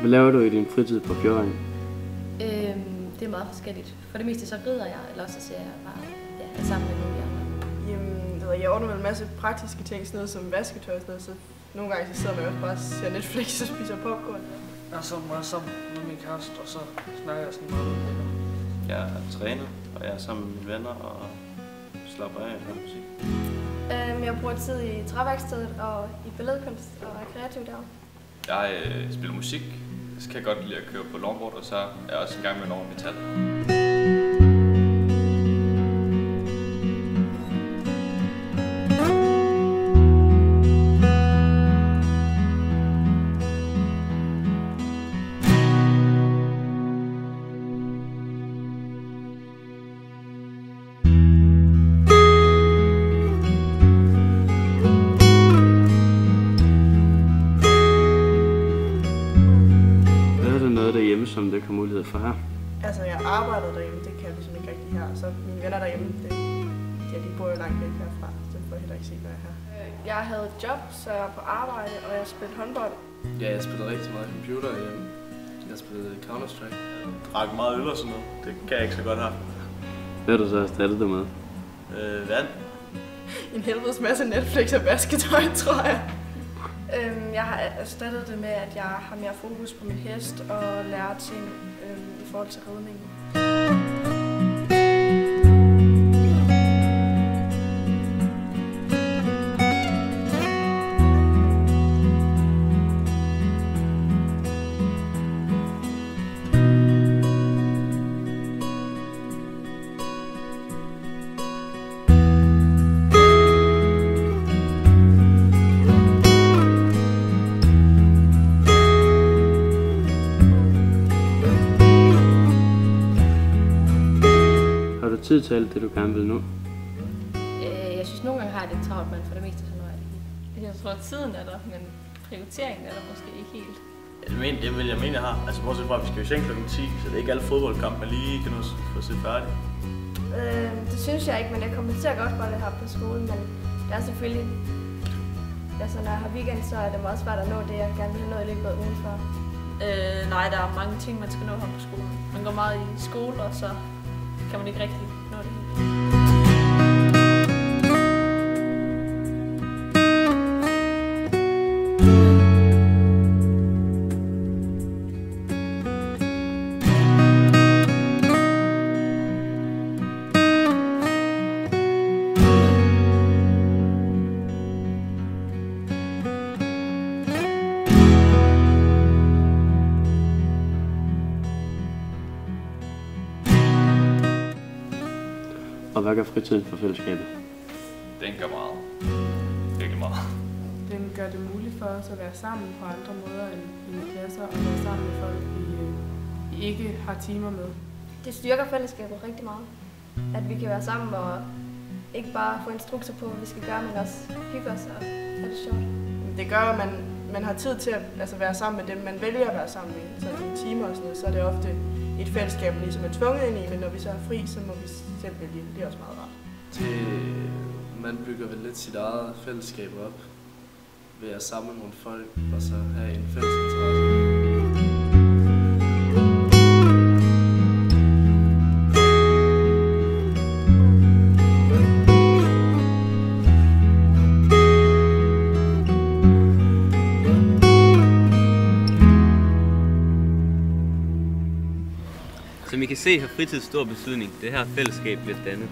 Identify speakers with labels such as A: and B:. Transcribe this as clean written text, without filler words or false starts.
A: Hvad laver du i din fritid på Fjording?
B: Det er meget forskelligt. For det meste så rider jeg, eller også så ser jeg bare er sammen med nogle andre.
C: Jamen, jeg ordner vel en masse praktiske ting, sådan noget som vasketøj og sådan noget, så nogle gange så sidder man også bare og ser Netflix og spiser popcorn.
D: Jeg er så meget sammen med min kæreste, og så snakker jeg sådan meget med hende.
E: Jeg er træner, og jeg er sammen med mine venner og slapper af og hører musik.
F: Jeg bruger tid i træværkstedet og i billedkunst og er kreativ derovre.
E: Jeg spiller musik. Så kan jeg godt lide at køre på longboard, og så er jeg også en gang med noget metal.
A: Derhjemme, som det kan mulighed for her?
C: Altså, jeg arbejder derhjemme, det kan jeg ligesom ikke rigtig her. Så mine venner derhjemme, de bor jo langt væk herfra, så får jeg heller ikke se, når jeg er her. Jeg havde et job, så jeg er på arbejde, og jeg spillede håndbold.
G: Ja, jeg spillede rigtig meget computer hjemme. Jeg spillede Counter-Strike.
E: Jeg drak meget øl og sådan noget. Det kan jeg ikke så godt her.
A: Hvad har du så erstattet det med?
E: Vand.
C: En helvedes masse Netflix og vasketøj, tror jeg.
F: Jeg har erstattet det med, at jeg har mere fokus på min hest og lærer ting i forhold til ridningen.
A: Har du tid til alt det, du gerne vil nu?
B: Jeg synes nogle gange har jeg lidt travlt, men for det meste så når jeg det hele.
H: Jeg tror, at tiden er der, men prioriteringen er der måske ikke helt.
E: Jeg mener, jeg har. Altså, bortset fra, at vi skal i seng kl. 10, så det er ikke alle fodboldkampe, man lige kan nå få set færdig.
F: Det synes jeg ikke, men jeg kompenserer godt for det her på skolen, men det er selvfølgelig... Altså, når jeg har weekend, så er det meget svært at nå det, jeg gerne vil have nået i løbet af ugen før.
H: Nej, der er mange ting, man skal nå her på skolen. Man går meget i skole, og så kan man ikke rigtig nå det hele.
A: Og hvad gør fritiden for fællesskabet?
E: Den gør meget. Virkelig meget.
I: Den gør det muligt for os at være sammen på andre måder end i klasser og være sammen med folk, vi ikke har timer med.
F: Det styrker fællesskabet rigtig meget. At vi kan være sammen og ikke bare få instrukser på, hvad vi skal gøre, men også hygge os og have det sjovt.
C: Det gør, at man har tid til at være sammen med dem, man vælger at være sammen med. Så i timer og sådan noget, så er det ofte et fællesskab, man ligesom er tvunget ind i, men når vi så er fri, så må vi selv vælge. Det er også meget rart.
G: Man bygger vel lidt sit eget fællesskab op ved at samle nogle folk og så have en fælles interesse.
J: Som I kan se har fritid stor betydning. Det her fællesskab bliver dannet.